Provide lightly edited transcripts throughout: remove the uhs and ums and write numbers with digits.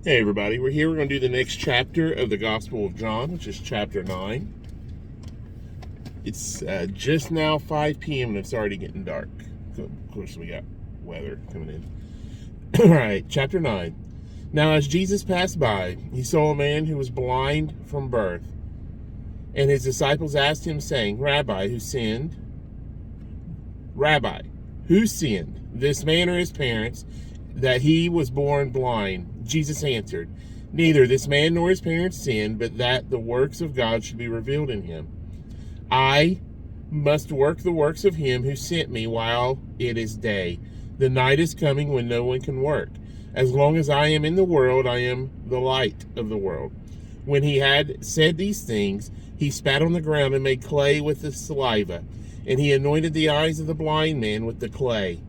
Hey everybody, we're here. We're going to do the next chapter of the Gospel of John, which is chapter 9. It's just now 5 p.m. and it's already getting dark. So, of course, we got weather coming in. All right, chapter 9. Now, as Jesus passed by, he saw a man who was blind from birth. And his disciples asked him, saying, Rabbi, who sinned, this man or his parents, that he was born blind? Jesus answered, Neither this man nor his parents sinned, but that the works of God should be revealed in him. I must work the works of him who sent me while it is day. The night is coming when no one can work. As long as I am in the world, I am the light of the world. When he had said these things, he spat on the ground and made clay with the saliva, and he anointed the eyes of the blind man with the clay.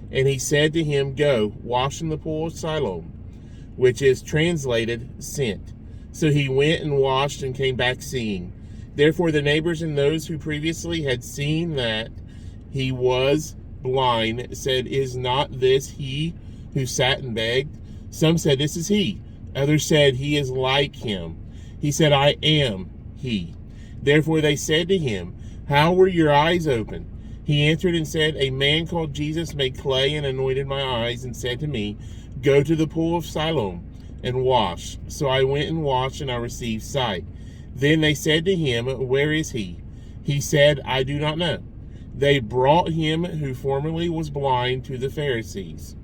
And he said to him, Go, wash in the pool of Siloam, which is translated, sent. So he went and washed and came back seeing. Therefore the neighbors and those who previously had seen that he was blind said, Is not this he who sat and begged? Some said, This is he. Others said, He is like him. He said, I am he. Therefore they said to him, How were your eyes opened? He answered and said, A man called Jesus made clay and anointed my eyes and said to me, Go to the pool of Siloam and wash. So I went and washed, and I received sight. Then they said to him, Where is he? He said, I do not know. They brought him who formerly was blind to the Pharisees.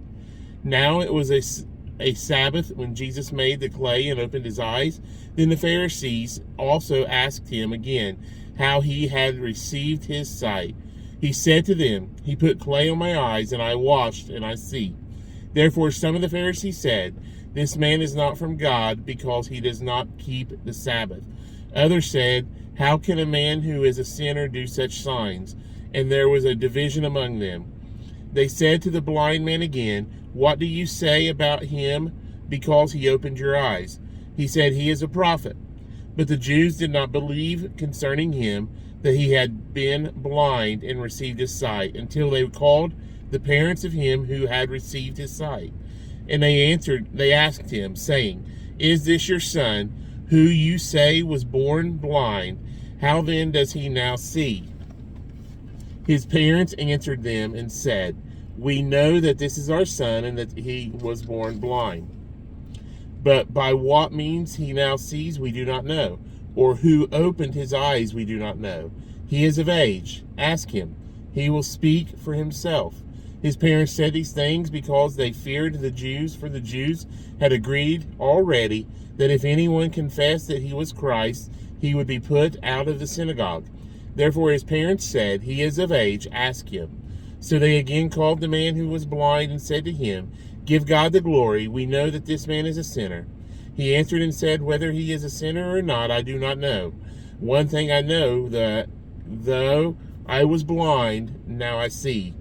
Now it was a Sabbath when Jesus made the clay and opened his eyes. Then the Pharisees also asked him again how he had received his sight. He said to them, He put clay on my eyes, and I washed, and I see. Therefore some of the Pharisees said, This man is not from God, because he does not keep the Sabbath. Others said, How can a man who is a sinner do such signs? And there was a division among them. They said to the blind man again, What do you say about him, because he opened your eyes? He said, He is a prophet. But the Jews did not believe concerning him that he had been blind and received his sight, until they called the parents of him who had received his sight. And they asked him, saying, Is this your son, who you say was born blind? How then does he now see? His parents answered them and said, We know that this is our son, and that he was born blind. But by what means he now sees, we do not know, or who opened his eyes, we do not know. He is of age. Ask him. He will speak for himself. His parents said these things because they feared the Jews, for the Jews had agreed already that if anyone confessed that he was Christ, he would be put out of the synagogue. Therefore his parents said, He is of age. Ask him. So they again called the man who was blind and said to him, Give God the glory. We know that this man is a sinner. He answered and said, Whether he is a sinner or not, I do not know. One thing I know, that though I was blind, now I see.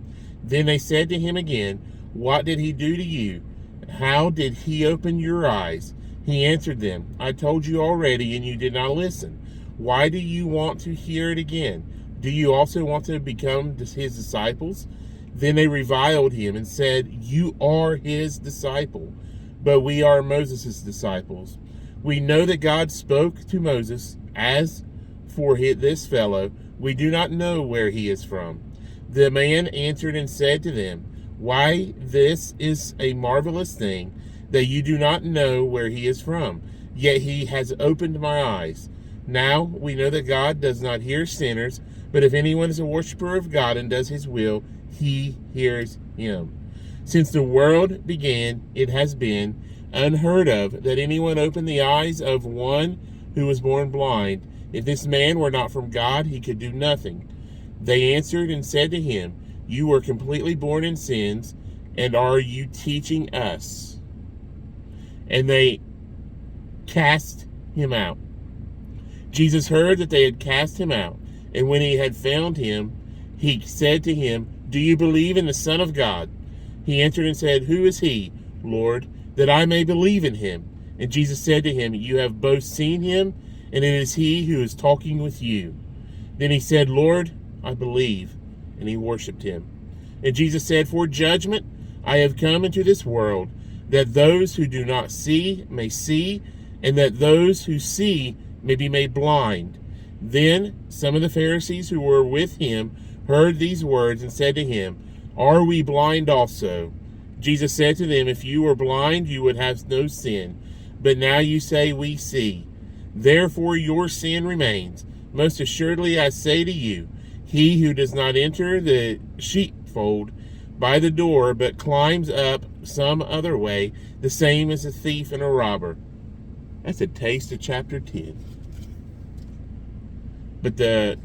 Then they said to him again, What did he do to you? How did he open your eyes? He answered them, I told you already, and you did not listen. Why do you want to hear it again? Do you also want to become his disciples? Then they reviled him and said, You are his disciple, but we are Moses' disciples. We know that God spoke to Moses. As for this fellow, we do not know where he is from. The man answered and said to them, Why, this is a marvelous thing, that you do not know where he is from. Yet he has opened my eyes. Now we know that God does not hear sinners, but if anyone is a worshiper of God and does his will, he hears him. Since the world began, it has been unheard of that anyone opened the eyes of one who was born blind. If this man were not from God, he could do nothing. They answered and said to him, You were completely born in sins, and are you teaching us? And they cast him out. Jesus heard that they had cast him out, and when he had found him, he said to him, Do you believe in the Son of God? He answered and said, Who is he, Lord, that I may believe in him? And Jesus said to him, You have both seen him, and it is he who is talking with you. Then he said, Lord, I believe. And he worshipped him. And Jesus said, For judgment I have come into this world, that those who do not see may see, and that those who see may be made blind. Then some of the Pharisees who were with him heard these words and said to him, Are we blind also? Jesus said to them, If you were blind, you would have no sin. But now you say, We see. Therefore your sin remains. Most assuredly I say to you, he who does not enter the sheepfold by the door, but climbs up some other way, the same is a thief and a robber. That's a taste of chapter 10. But the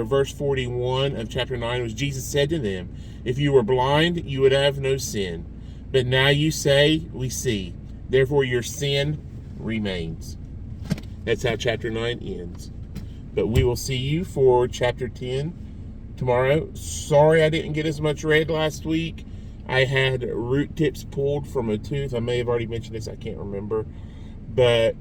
verse 41 of chapter 9 was, Jesus said to them, If you were blind, you would have no sin. But now you say, We see. Therefore your sin remains. That's how chapter 9 ends. But we will see you for chapter 10 tomorrow. Sorry I didn't get as much read last week. I had root tips pulled from a tooth. I may have already mentioned this. I can't remember. But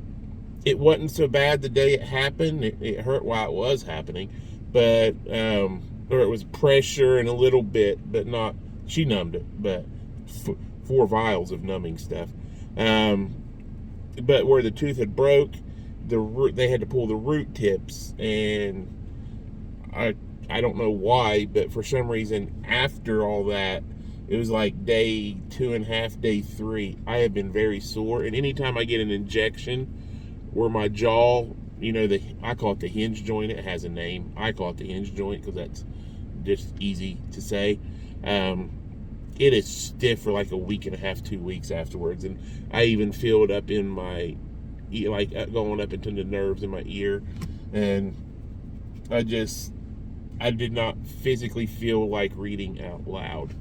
it wasn't so bad the day it happened. It hurt while it was happening. But, or it was pressure and a little bit, but not, she numbed it. But 4 vials of numbing stuff. But where the tooth had broke, they had to pull the root tips, and I don't know why, but for some reason after all that, it was like day 2.5, day 3, I have been very sore. And anytime I get an injection where my jaw, I call it the hinge joint. It has a name. I call it the hinge joint because that's just easy to say. It is stiff for like a week and a half, 2 weeks afterwards, and I even feel it up in my, like going up into the nerves in my ear, and I did not physically feel like reading out loud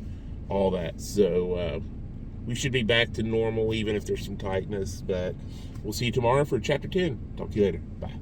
all that. So we should be back to normal, even if there's some tightness. But we'll see you tomorrow for chapter 10. Talk to you later. Bye.